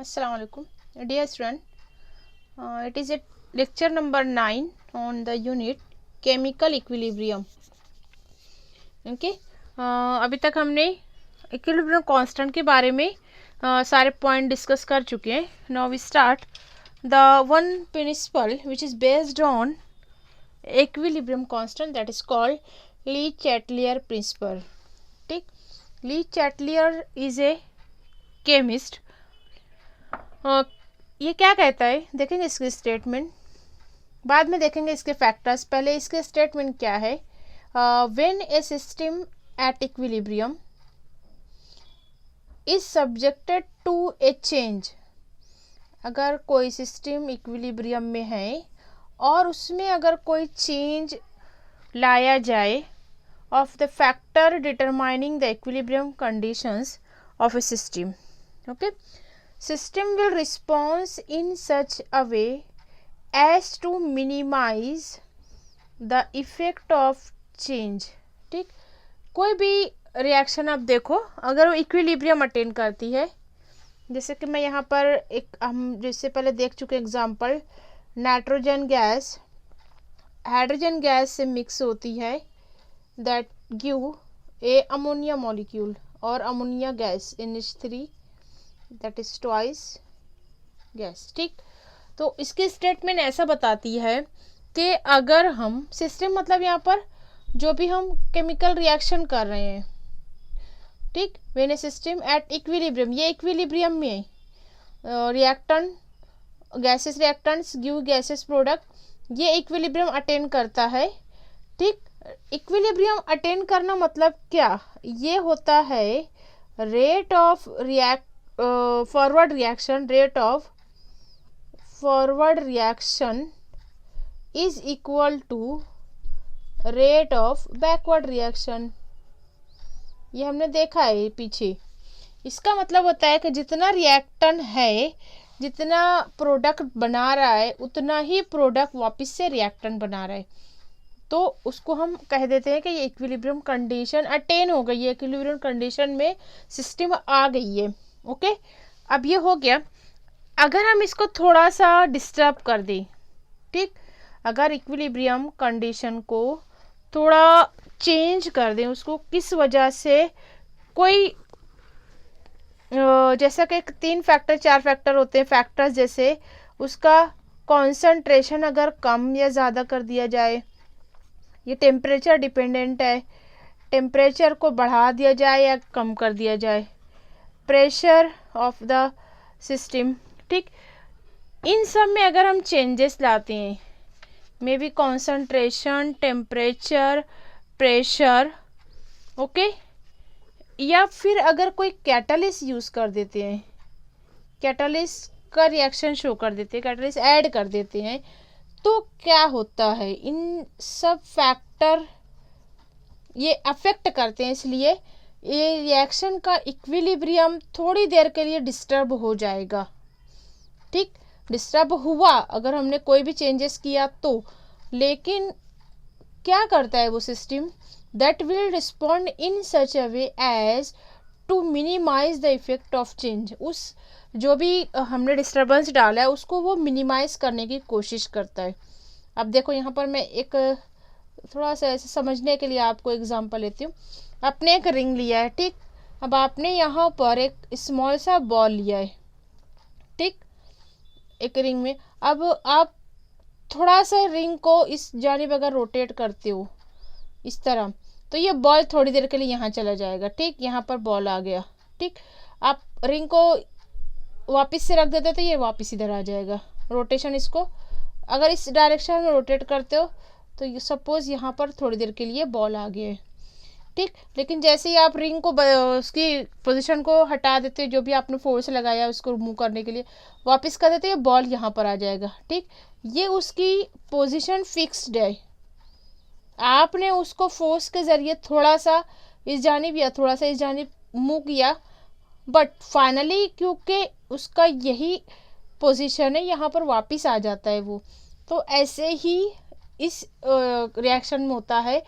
Assalamu alaikum, dear student. It is a lecture number 9 on the unit chemical equilibrium. Okay. अभी तक हमने equilibrium constant के बारे में सारे पॉइंट डिस्कस कर चुके हैं. Now we start the one principle which is based on equilibrium constant, that is called Le Chatelier principle. ठीक, Le Chatelier is a chemist. ये क्या कहता है, देखेंगे इसके स्टेटमेंट, बाद में देखेंगे इसके फैक्टर्स. पहले इसके स्टेटमेंट क्या है. When a system at equilibrium is subjected to a change. अगर कोई सिस्टम इक्विलिब्रियम में है और उसमें अगर कोई चेंज लाया जाए of the factor determining the equilibrium conditions of A system. Okay, system will respond in such a way as to minimize the effect of change. ठीक, कोई भी रिएक्शन आप देखो, अगर वो इक्विलिब्रियम अटेन करती है, जैसे कि मैं यहाँ पर एक हम जैसे पहले देख चुके example, nitrogen gas hydrogen gas से मिक्स होती है, that give a ammonia molecule और ammonia gas NH3, that is twice gas. ठीक, तो इसकी स्टेटमेंट ऐसा बताती है कि अगर हम सिस्टम मतलब यहाँ पर जो भी हम केमिकल रिएक्शन कर रहे हैं, ठीक, when a system at equilibrium, ये इक्विलिब्रियम में reactant gases reactants give gases product, ये इक्विलिब्रियम अटेन करता है. ठीक, इक्विलिब्रियम अटेन करना मतलब क्या, ये होता है rate of forward reaction, rate of forward reaction is equal to rate of backward reaction. ये हमने देखा है पीछे. इसका मतलब होता है कि जितना रिएक्टेंट है, जितना प्रोडक्ट बना रहा है, उतना ही प्रोडक्ट वापस से रिएक्टेंट बना रहा है. तो उसको हम कह देते हैं कि ये इक्विलिब्रियम कंडीशन अटेन हो गई है, इक्विलिब्रियम कंडीशन में सिस्टम आ गई है. ओके, अब ये हो गया. अगर हम इसको थोड़ा सा डिस्टर्ब कर दें, ठीक, अगर इक्विलिब्रियम कंडीशन को थोड़ा चेंज कर दें, उसको किस वजह से, कोई जैसा कि 3 फैक्टर 4 फैक्टर होते हैं फैक्टर्स, जैसे उसका कॉन्सेंट्रेशन अगर कम या ज़्यादा कर दिया जाए, ये टेम्परेचर डिपेंडेंट है, टेम्परेचर को बढ़ा दिया जाए या कम कर दिया जाए, प्रेशर ऑफ द सिस्टम, ठीक, इन सब में अगर हम चेंजेस लाते हैं, may be concentration, temperature, pressure, okay, या फिर अगर कोई कैटलिस्ट यूज़ कर देते हैं, कैटलिस्ट का रिएक्शन शो कर देते हैं, कैटलिस्ट ऐड कर देते हैं, तो क्या होता है, इन सब फैक्टर ये अफेक्ट करते हैं, इसलिए ये रिएक्शन का इक्विलिब्रियम थोड़ी देर के लिए डिस्टर्ब हो जाएगा. ठीक, डिस्टर्ब हुआ अगर हमने कोई भी चेंजेस किया तो, लेकिन क्या करता है वो system, that will respond in such a way as to minimise the effect of change. उस जो भी हमने डिस्टर्बेंस डाला है उसको वो मिनिमाइज करने की कोशिश करता है. अब देखो यहाँ पर मैं एक थोड़ा सा ऐसे समझने के लिए आपको एग्जांपल लेती हूँ. आपने एक रिंग लिया है, ठीक, अब आपने यहाँ पर एक स्मॉल सा बॉल लिया है, ठीक, एक रिंग में. अब आप थोड़ा सा रिंग को इस जानिब अगर रोटेट करते हो इस तरह, तो ये बॉल थोड़ी देर के लिए यहाँ चला जाएगा. ठीक, यहाँ पर बॉल आ गया. ठीक, आप रिंग को वापस से रख देते तो ये वापस इधर आ जाएगा. रोटेशन इसको अगर इस डायरेक्शन में रोटेट करते हो तो सपोज यहाँ पर थोड़ी देर के लिए बॉल आ गया है. ठीक, लेकिन जैसे ही आप रिंग को उसकी पोजीशन को हटा देते हो, जो भी आपने फोर्स लगाया उसको रिमूव करने के लिए वापस कर देते हो, बॉल यहाँ पर आ जाएगा. ठीक, ये उसकी पोजीशन फिक्स्ड है. आपने उसको फोर्स के ज़रिए थोड़ा सा इस जानिब या थोड़ा सा इस जानिब मूव किया, बट फाइनली क्योंकि उसका यही पोजीशन है, यहाँ पर वापस आ जाता है वो. तो ऐसे ही इस रिएक्शन में होता है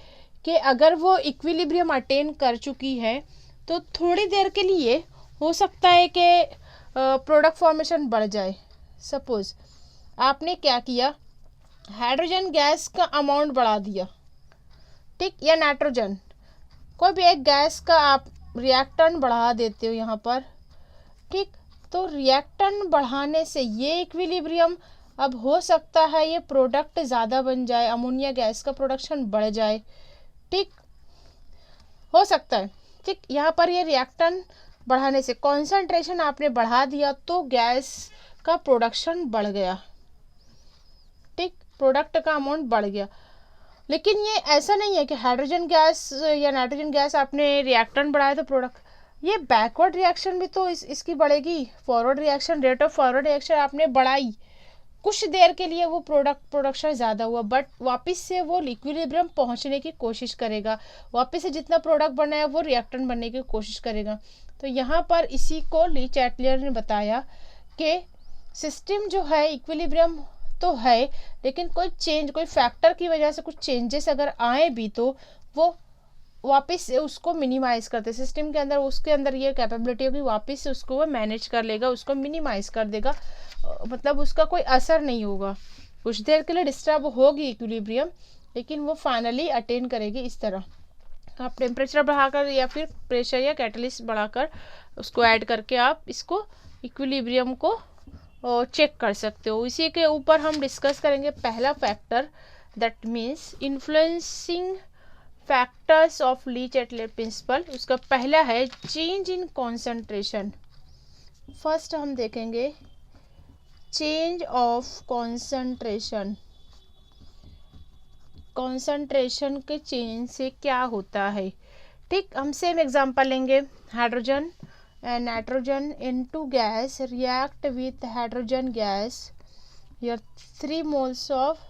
कि अगर वो इक्विलिब्रियम अटेन कर चुकी है तो थोड़ी देर के लिए हो सकता है कि प्रोडक्ट फॉर्मेशन बढ़ जाए। सपोज आपने क्या किया, हाइड्रोजन गैस का अमाउंट बढ़ा दिया, ठीक, या नाइट्रोजन, कोई भी एक गैस का आप रिएक्टेंट बढ़ा देते हो यहाँ पर, ठीक, तो रिएक्टेंट बढ़ाने से ये इक्विलिब्रियम अब हो सकता है ये प्रोडक्ट ज़्यादा बन जाए, अमोनिया गैस का प्रोडक्शन बढ़ जाए, ठीक, हो सकता है, ठीक। यहाँ पर ये रिएक्टेंट बढ़ाने से कॉन्सेंट्रेशन आपने बढ़ा दिया तो गैस का प्रोडक्शन बढ़ गया, ठीक, प्रोडक्ट का अमाउंट बढ़ गया। लेकिन ये ऐसा नहीं है कि हाइड्रोजन गैस या नाइट्रोजन गैस आपने रिएक्टेंट बढ़ाया तो प्रोडक्ट, ये बैकवर्ड रिएक्शन भी तो इसकी बढ़ेगी। Forward reaction, rate of forward reaction आपने बढ़ाई, कुछ देर के लिए वो प्रोडक्शन ज़्यादा हुआ, बट वापस से वो इक्विलिब्रियम पहुंचने की कोशिश करेगा, वापस से जितना प्रोडक्ट बना है वो रिएक्टेंट बनने की कोशिश करेगा। तो यहाँ पर इसी को ली चैटलियर ने बताया कि सिस्टम जो है इक्विलिब्रियम तो है, लेकिन कोई चेंज, कोई फैक्टर की वजह से कुछ चेंजेस अगर आए भी तो वो वापस से उसको मिनिमाइज करते, सिस्टम के अंदर उसके अंदर ये कैपेबिलिटी होगी, वापस से उसको वो मैनेज कर लेगा, उसको मिनिमाइज कर देगा, मतलब उसका कोई असर नहीं होगा। कुछ देर के लिए डिस्टर्ब होगी इक्विलिब्रियम, लेकिन वो फाइनली अटेन करेगी। इस तरह आप टेम्परेचर बढ़ाकर या फिर प्रेशर या कैटलिस्ट बढ़ाकर उसको ऐड करके आप इसको इक्विलिब्रियम को चेक कर सकते हो। इसी के ऊपर हम डिस्कस करेंगे पहला factor, that means influencing factors of Lee Chatelier principal. उसका पहला है चेंज इन कॉन्सेंट्रेशन। फर्स्ट हम देखेंगे चेंज ऑफ कॉन्सेंट्रेशन। कॉन्सेंट्रेशन के चेंज से क्या होता है, ठीक। हम सेम एग्जांपल लेंगे, hydrogen and nitrogen into gas react with hydrogen gas, here 3 moles of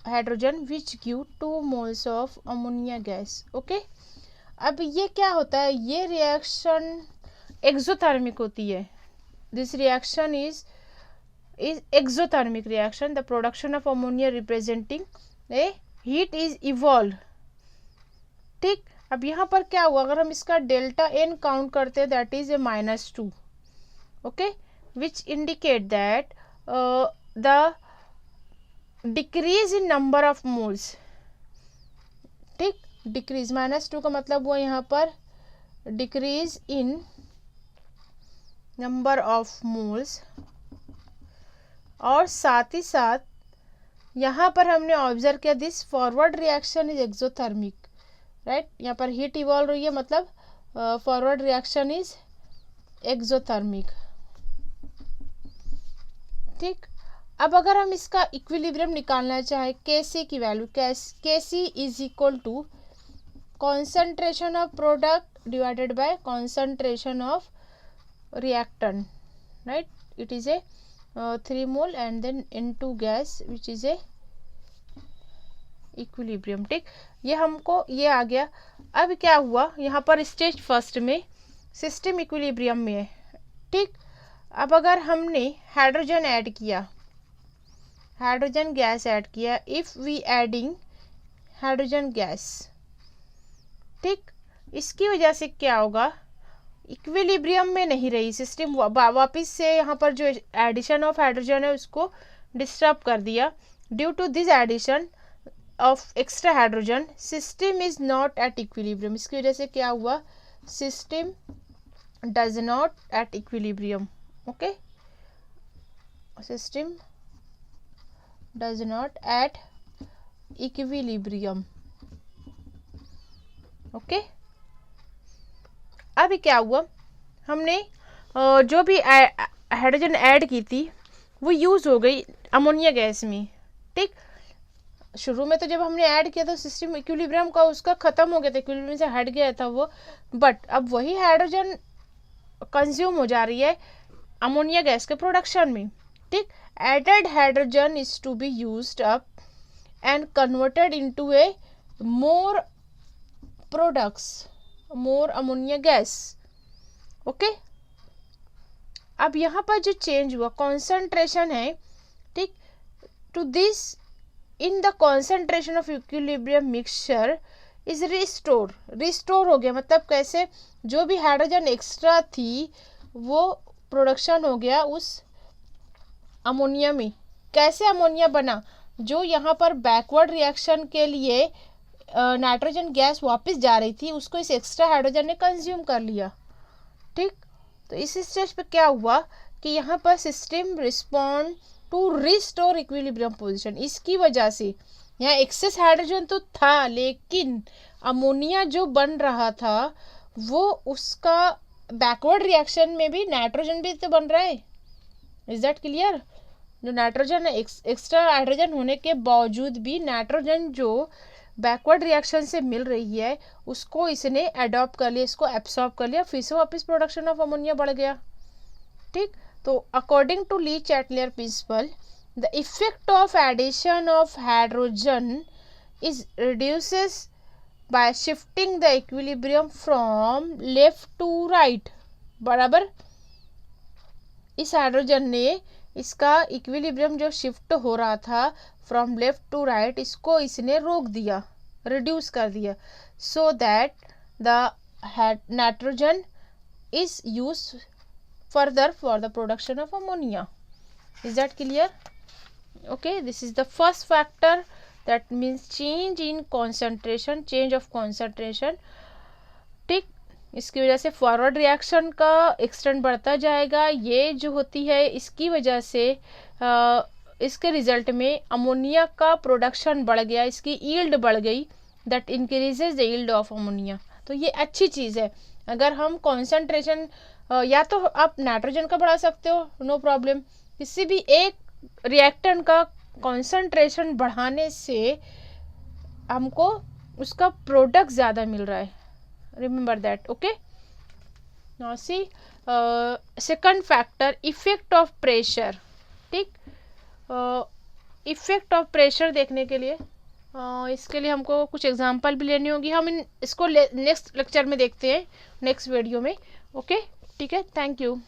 hydrogen which give 2 moles of ammonia gas, okay. अब ये क्या होता है, ये रिएक्शन एक्सोथर्मिक होती है। This reaction is exothermic reaction, the production of ammonia representing a heat is evolved, ठीक। अब यहाँ पर क्या हुआ, अगर हम इसका डेल्टा एन काउंट करते हैं that is a -2, okay, which indicate that the decrease in number of moles, ठीक, डिक्रीज -2 का मतलब हुआ यहाँ पर decrease in number of moles, और साथ ही साथ यहाँ पर हमने ऑब्जर्व किया this forward reaction is exothermic, right. यहाँ पर हीट इवॉल्व रही है, मतलब फॉरवर्ड रिएक्शन इज एक्सोथर्मिक, ठीक। अब अगर हम इसका इक्विलिब्रियम निकालना चाहें, Kc की value, Kc is equal to concentration of product divided by concentration of reactant, right. It is a 3 mole and then into gas which is a equilibrium, ठीक। ये हमको ये आ गया। अब क्या हुआ, यहाँ पर स्टेज फर्स्ट में सिस्टम इक्विलिब्रियम में है, ठीक। अब अगर हमने हाइड्रोजन ऐड किया, हाइड्रोजन गैस ऐड किया, if we adding hydrogen gas, ठीक, इसकी वजह से क्या होगा, इक्विलिब्रियम में नहीं रही सिस्टम, वापस से यहाँ पर जो एडिशन ऑफ हाइड्रोजन है उसको डिस्टर्ब कर दिया। Due to this addition of extra hydrogen system is not at equilibrium, इसकी वजह से क्या हुआ, system does not at equilibrium, okay, system does not at equilibrium, okay. अभी क्या हुआ, हमने जो भी हाइड्रोजन ऐड की थी वो यूज़ हो गई अमोनिया गैस में, ठीक। शुरू में तो जब हमने ऐड किया तो सिस्टम इक्विलिब्रियम का उसका ख़त्म हो गया था, इक्विलिब्रियम से हट गया था वो, बट अब वही हाइड्रोजन कंज्यूम हो जा रही है अमोनिया गैस के प्रोडक्शन में, ठीक। Added hydrogen is to be used up and converted into a more products, more ammonia gas, okay. अब यहाँ पर जो चेंज हुआ कॉन्सेंट्रेशन है, ठीक, to this in the concentration of equilibrium mixture is restore हो गया, मतलब कैसे, जो भी हाइड्रोजन एक्स्ट्रा थी वो प्रोडक्शन हो गया उस अमोनिया में। कैसे अमोनिया बना? जो यहाँ पर बैकवर्ड रिएक्शन के लिए नाइट्रोजन गैस वापस जा रही थी, उसको इस एक्स्ट्रा हाइड्रोजन ने कंज्यूम कर लिया। ठीक, तो इस स्टेज पे क्या हुआ कि यहाँ पर system respond to restore equilibrium position. इसकी वजह से यहाँ एक्सेस हाइड्रोजन तो था, लेकिन अमोनिया जो बन रहा था वो उसका बैकवर्ड रिएक्शन में भी नाइट्रोजन भी तो बन रहा है। Is that clear? जो नाइट्रोजन एक्स्ट्रा हाइड्रोजन होने के बावजूद भी नाइट्रोजन जो बैकवर्ड रिएक्शन से मिल रही है उसको इसने अडॉप्ट कर लिया, इसको एब्सॉर्ब कर लिया, फिर से वापस प्रोडक्शन ऑफ अमोनिया बढ़ गया। ठीक, तो according to Le Chatelier principle the effect of addition of hydrogen is reduces by shifting the equilibrium from left to right. बराबर, इस हाइड्रोजन ने इसका इक्विलिब्रियम जो शिफ्ट हो रहा था फ्रॉम लेफ्ट टू राइट, इसको इसने रोक दिया, रिड्यूस कर दिया, so that the nitrogen is use further for the production of ammonia. Is that clear? Okay, this is the first factor, that means change in concentration, change of concentration. ठीक, इसकी वजह से फॉरवर्ड रिएक्शन का extent बढ़ता जाएगा। ये जो होती है इसकी वजह से इसके रिजल्ट में अमोनिया का प्रोडक्शन बढ़ गया, इसकी यील्ड बढ़ गई, that increases the yield of ammonia. तो ये अच्छी चीज़ है। अगर हम कॉन्सेंट्रेशन या तो आप नाइट्रोजन का बढ़ा सकते हो, नो प्रॉब्लम, किसी भी एक रिएक्टेंट का कॉन्सेंट्रेशन बढ़ाने से हमको उसका प्रोडक्ट ज़्यादा मिल रहा है। remember that. Okay, now see second factor, effect of pressure. ठीक, इफेक्ट ऑफ प्रेशर देखने के लिए इसके लिए हमको कुछ एग्जांपल भी लेनी होगी। हम इसको नेक्स्ट लेक्चर में देखते हैं, नेक्स्ट वीडियो में। ओके, ठीक है, थैंक यू।